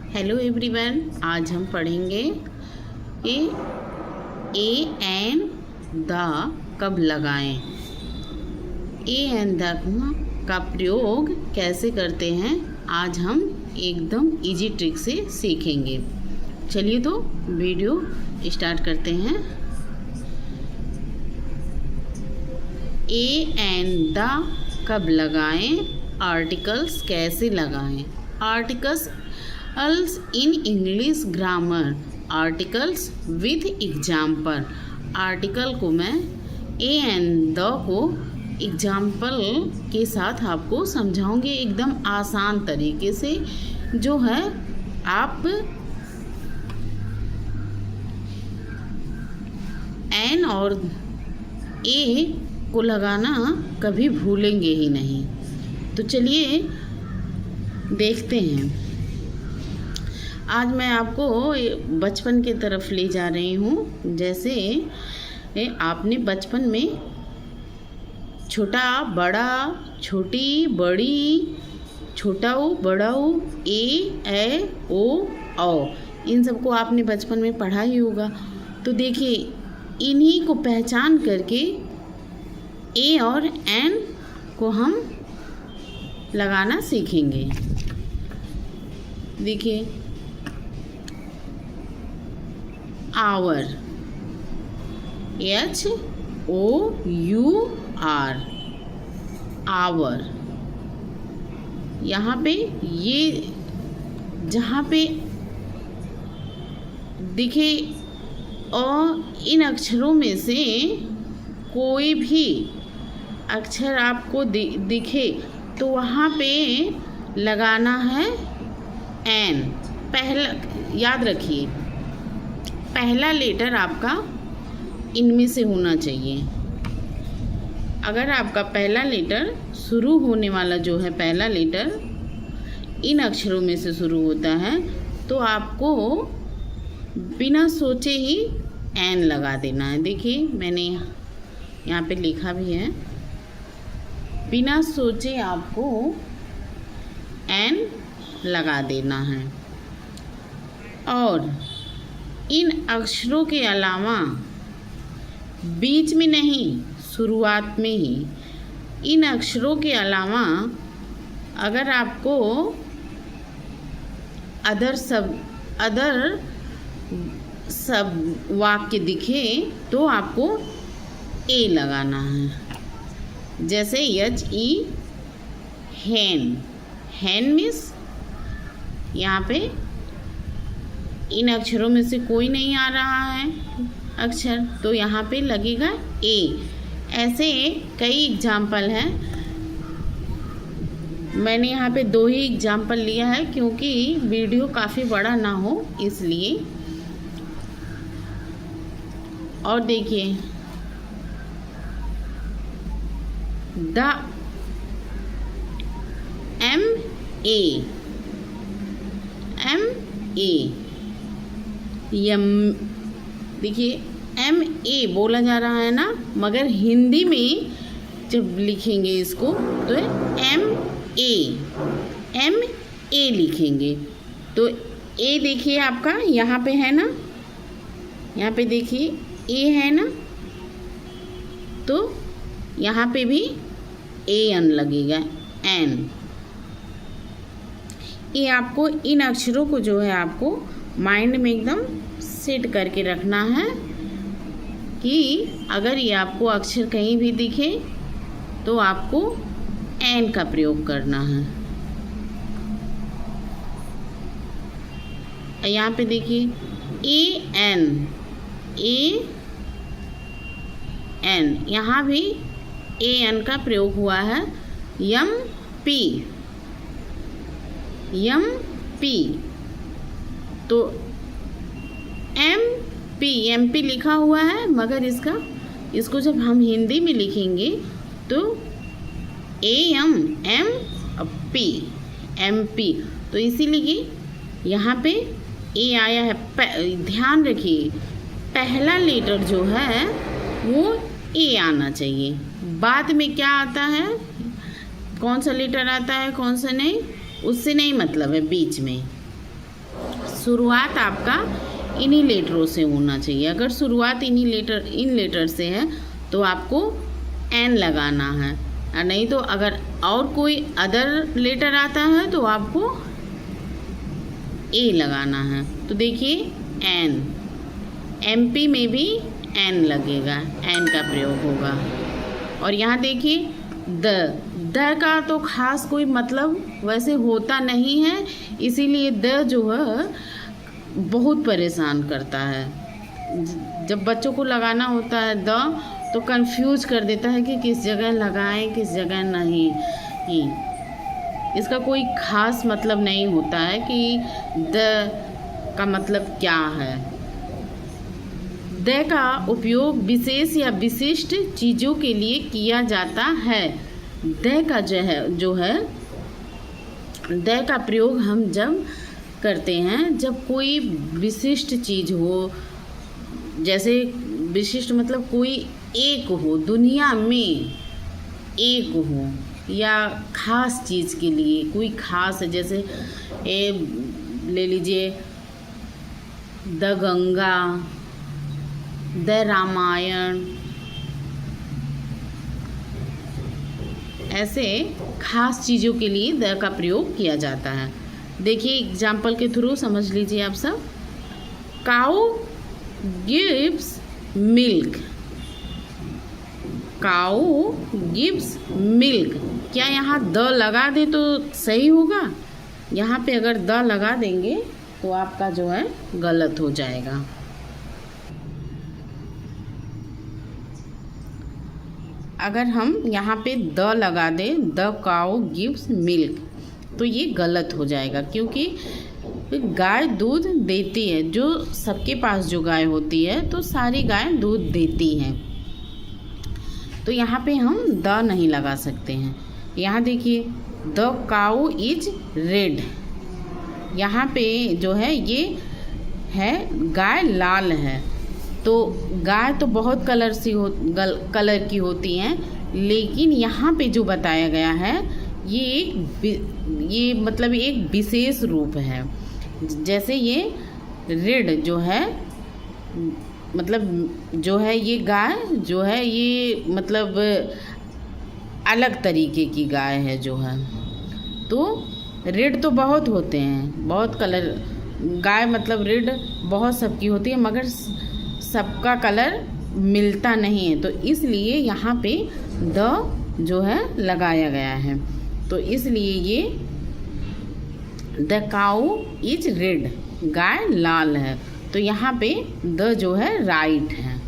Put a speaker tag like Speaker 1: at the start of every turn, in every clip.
Speaker 1: Hello everyone, आज हम पढ़ेंगे कि ए एन द कब लगाएं। ए एन द का प्रयोग कैसे करते हैं आज हम एकदम इजी ट्रिक से सीखेंगे। चलिए तो वीडियो स्टार्ट करते हैं। ए एन द कब लगाएं, आर्टिकल्स कैसे लगाएं। Articles in English grammar, articles with example। Article को मैं ए एंड द को एग्जाम्पल के साथ आपको समझाऊंगी एकदम आसान तरीके से, जो है आप एन और ए को लगाना कभी भूलेंगे ही नहीं। तो चलिए देखते हैं। आज मैं आपको बचपन की तरफ ले जा रही हूँ। जैसे आपने बचपन में छोटा बड़ा, छोटी बड़ी, छोटा ऊ बड़ा ऊ, ए ओ औ, इन सबको आपने बचपन में पढ़ा ही होगा। तो देखिए, इन्हीं को पहचान करके ए और एन को हम लगाना सीखेंगे। देखिए, आवर, HOUR, आवर। यहाँ पे ये जहाँ पे दिखे और इन अक्षरों में से कोई भी अक्षर आपको दिखे तो वहाँ पे लगाना है एन। पहला याद रखिए, पहला लेटर आपका इनमें से होना चाहिए। अगर आपका पहला लेटर शुरू होने वाला जो है, पहला लेटर इन अक्षरों में से शुरू होता है, तो आपको बिना सोचे ही एन लगा देना है। देखिए, मैंने यहाँ पे लिखा भी है, बिना सोचे आपको एन लगा देना है। और इन अक्षरों के अलावा बीच में नहीं, शुरुआत में ही, इन अक्षरों के अलावा अगर आपको अदर सब वाक्य दिखे तो आपको ए लगाना है। जैसे HE, हैन। हैन मीन्स यहाँ पे इन अक्षरों में से कोई नहीं आ रहा है अक्षर, तो यहाँ पे लगेगा ए। ऐसे कई एग्जाम्पल हैं। मैंने यहाँ पे 2 ही एग्जाम्पल लिया है क्योंकि वीडियो काफ़ी बड़ा ना हो इसलिए। और देखिए, द MA, यम। देखिए, MA बोला जा रहा है ना, मगर हिंदी में जब लिखेंगे इसको तो MA लिखेंगे। तो ए देखिए आपका यहाँ पे है ना, यहाँ पे देखिए ए है ना, तो यहाँ पे भी AN लगेगा, एन। ये आपको इन अक्षरों को जो है आपको माइंड में एकदम सेट करके रखना है कि अगर ये आपको अक्षर कहीं भी दिखे तो आपको एन का प्रयोग करना है। यहाँ पे देखिए AN, यहाँ भी AN का प्रयोग हुआ है। MP, तो MP लिखा हुआ है, मगर इसको जब हम हिंदी में लिखेंगे तो MP, तो इसीलिए यहाँ पे ए आया है। ध्यान रखिए, पहला लेटर जो है वो ए आना चाहिए। बाद में क्या आता है, कौन सा लेटर आता है कौन सा नहीं, उससे नहीं मतलब है बीच में। शुरुआत आपका इन्हीं लेटरों से होना चाहिए। अगर शुरुआत इन लेटर से है तो आपको एन लगाना है, और नहीं तो अगर और कोई अदर लेटर आता है तो आपको ए लगाना है। तो देखिए एन, एमपी में भी एन लगेगा, एन का प्रयोग होगा। और यहाँ देखिए द का तो खास कोई मतलब वैसे होता नहीं है, इसीलिए द जो है बहुत परेशान करता है। जब बच्चों को लगाना होता है द तो कंफ्यूज कर देता है कि किस जगह लगाएं किस जगह नहीं। इसका कोई खास मतलब नहीं होता है कि द का मतलब क्या है। द का उपयोग विशेष या विशिष्ट चीज़ों के लिए किया जाता है। द का जो है द का प्रयोग हम जब करते हैं जब कोई विशिष्ट चीज़ हो, जैसे विशिष्ट मतलब कोई एक हो, दुनिया में एक हो, या ख़ास चीज़ के लिए कोई ख़ास है। जैसे ले लीजिए द गंगा, द रामायण, ऐसे खास चीज़ों के लिए द का प्रयोग किया जाता है। देखिए एग्जाम्पल के थ्रू समझ लीजिए आप सब। काऊ गिव्स मिल्क, काऊ गिव्स मिल्क, क्या यहाँ द लगा दे तो सही होगा? यहाँ पे अगर द लगा देंगे तो आपका जो है गलत हो जाएगा। अगर हम यहाँ पे द लगा दें, द काऊ गिव्स मिल्क, तो ये गलत हो जाएगा, क्योंकि गाय दूध देती है। जो सबके पास जो गाय होती है तो सारी गाय दूध देती हैं, तो यहाँ पे हम द नहीं लगा सकते हैं। यहाँ देखिए द काऊ इज रेड, यहाँ पे जो है ये है गाय लाल है। तो गाय तो बहुत कलर की होती हैं, लेकिन यहाँ पे जो बताया गया है ये मतलब एक विशेष रूप है। जैसे ये रेड जो है मतलब जो है ये गाय जो है ये मतलब अलग तरीके की गाय है जो है। तो रेड तो बहुत होते हैं, बहुत कलर गाय मतलब रेड बहुत सबकी होती है, मगर सबका कलर मिलता नहीं है, तो इसलिए यहाँ पे द जो है लगाया गया है। तो इसलिए ये द काऊ इज रेड, गाय लाल है, तो यहाँ पे द जो है राइट है।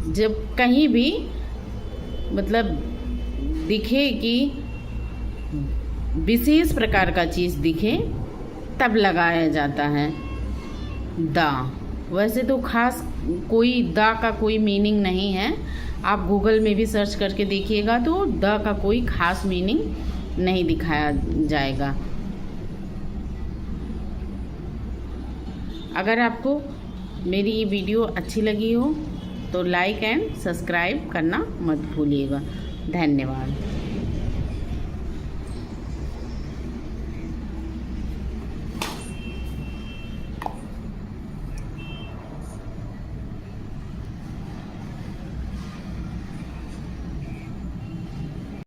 Speaker 1: जब कहीं भी मतलब दिखे कि विशेष प्रकार का चीज़ दिखे तब लगाया जाता है द। वैसे तो खास कोई द का कोई मीनिंग नहीं है, आप गूगल में भी सर्च करके देखिएगा तो द का कोई खास मीनिंग नहीं दिखाया जाएगा। अगर आपको मेरी ये वीडियो अच्छी लगी हो तो लाइक एंड सब्सक्राइब करना मत भूलिएगा। धन्यवाद।